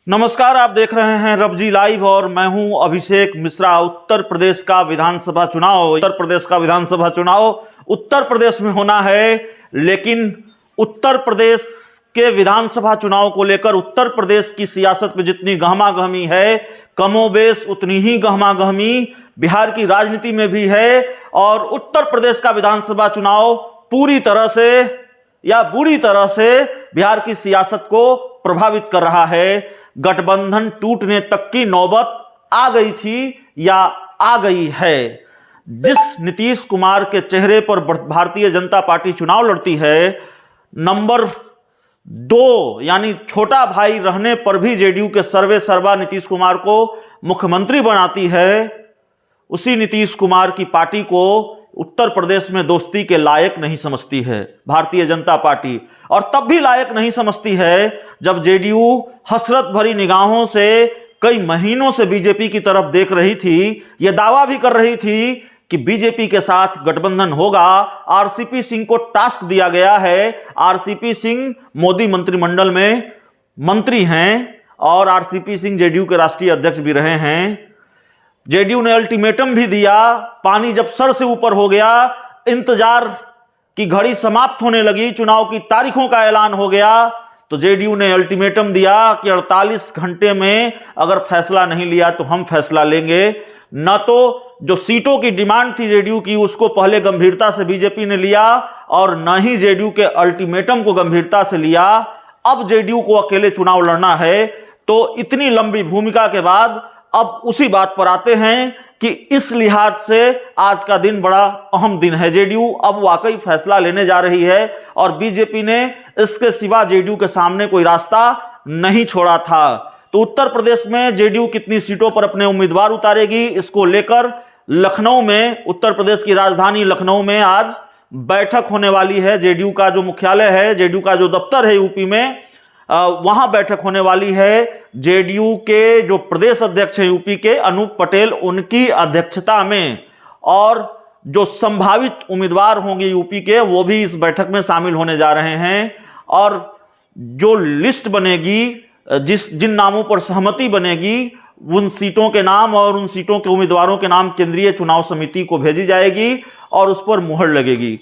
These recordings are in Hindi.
नमस्कार, आप देख रहे हैं रबजी लाइव और मैं हूं अभिषेक मिश्रा। उत्तर प्रदेश का विधानसभा चुनाव उत्तर प्रदेश में होना है, लेकिन उत्तर प्रदेश के विधानसभा चुनाव को लेकर उत्तर प्रदेश की सियासत में जितनी गहमागहमी है, कमोबेश उतनी ही गहमागहमी बिहार की राजनीति में भी है। और उत्तर प्रदेश का विधानसभा चुनाव पूरी तरह से या बुरी तरह से बिहार की सियासत को प्रभावित कर रहा है। गठबंधन टूटने तक की नौबत आ गई थी या आ गई है। जिस नीतीश कुमार के चेहरे पर भारतीय जनता पार्टी चुनाव लड़ती है, नंबर 2 यानी छोटा भाई रहने पर भी जेडीयू के सर्वे सर्वा नीतीश कुमार को मुख्यमंत्री बनाती है, उसी नीतीश कुमार की पार्टी को उत्तर प्रदेश में दोस्ती के लायक नहीं समझती है भारतीय जनता पार्टी। और तब भी लायक नहीं समझती है जब जेडीयू हसरत भरी निगाहों से कई महीनों से बीजेपी की तरफ देख रही थी, यह दावा भी कर रही थी कि बीजेपी के साथ गठबंधन होगा। आरसीपी सिंह को टास्क दिया गया है। आरसीपी सिंह मोदी मंत्रिमंडल में मंत्री हैं और आरसीपी सिंह जेडीयू के राष्ट्रीय अध्यक्ष भी रहे हैं। जेडीयू ने अल्टीमेटम भी दिया। पानी जब सर से ऊपर हो गया, इंतजार की घड़ी समाप्त होने लगी, चुनाव की तारीखों का ऐलान हो गया, तो जेडीयू ने अल्टीमेटम दिया कि 48 घंटे में अगर फैसला नहीं लिया तो हम फैसला लेंगे। न तो जो सीटों की डिमांड थी जेडीयू की, उसको पहले गंभीरता से बीजेपी ने लिया और न ही जेडीयू के अल्टीमेटम को गंभीरता से लिया। अब जेडीयू को अकेले चुनाव लड़ना है। तो इतनी लंबी भूमिका के बाद अब उसी बात पर आते हैं कि इस लिहाज से आज का दिन बड़ा अहम दिन है। जेडीयू अब वाकई फैसला लेने जा रही है और बीजेपी ने इसके सिवा जेडीयू के सामने कोई रास्ता नहीं छोड़ा था। तो उत्तर प्रदेश में जेडीयू कितनी सीटों पर अपने उम्मीदवार उतारेगी, इसको लेकर लखनऊ में, उत्तर प्रदेश की राजधानी लखनऊ में आज बैठक होने वाली है। जेडीयू का जो मुख्यालय है, जेडीयू का जो दफ्तर है यूपी में, वहां बैठक होने वाली है। जेडीयू के जो प्रदेश अध्यक्ष हैं यूपी के, अनूप पटेल, उनकी अध्यक्षता में, और जो संभावित उम्मीदवार होंगे यूपी के वो भी इस बैठक में शामिल होने जा रहे हैं। और जो लिस्ट बनेगी, जिन नामों पर सहमति बनेगी, उन सीटों के नाम और उन सीटों के उम्मीदवारों के नाम केंद्रीय चुनाव समिति को भेजी जाएगी और उस पर मुहर लगेगी।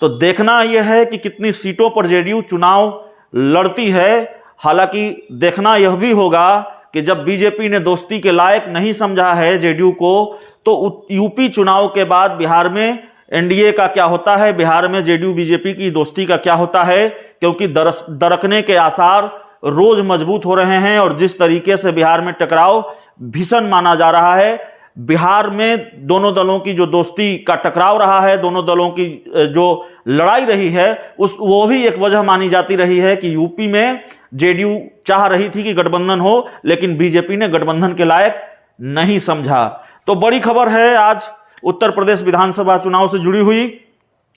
तो देखना यह है कि कितनी सीटों पर जेडीयू चुनाव लड़ती है। हालांकि देखना यह भी होगा कि जब बीजेपी ने दोस्ती के लायक नहीं समझा है जेडीयू को, तो यूपी चुनाव के बाद बिहार में एनडीए का क्या होता है, बिहार में जेडीयू बीजेपी की दोस्ती का क्या होता है, क्योंकि दरकने के आसार रोज मजबूत हो रहे हैं। और जिस तरीके से बिहार में टकराव भीषण माना जा रहा है, बिहार में दोनों दलों की जो दोस्ती का टकराव रहा है, दोनों दलों की जो लड़ाई रही है, वो भी एक वजह मानी जाती रही है कि यूपी में जेडीयू चाह रही थी कि गठबंधन हो, लेकिन बीजेपी ने गठबंधन के लायक नहीं समझा। तो बड़ी खबर है आज उत्तर प्रदेश विधानसभा चुनाव से जुड़ी हुई,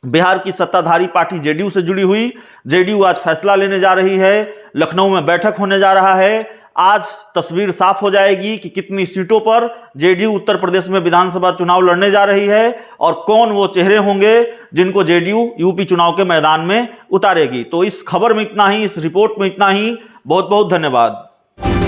बिहार की सत्ताधारी पार्टी जेडीयू से जुड़ी हुई। जेडीयू आज फैसला लेने जा रही है, लखनऊ में बैठक होने जा रहा है। आज तस्वीर साफ हो जाएगी कि कितनी सीटों पर जेडीयू उत्तर प्रदेश में विधानसभा चुनाव लड़ने जा रही है और कौन वो चेहरे होंगे जिनको जेडीयू यूपी चुनाव के मैदान में उतारेगी। तो इस खबर में इतना ही, इस रिपोर्ट में इतना ही। बहुत बहुत धन्यवाद।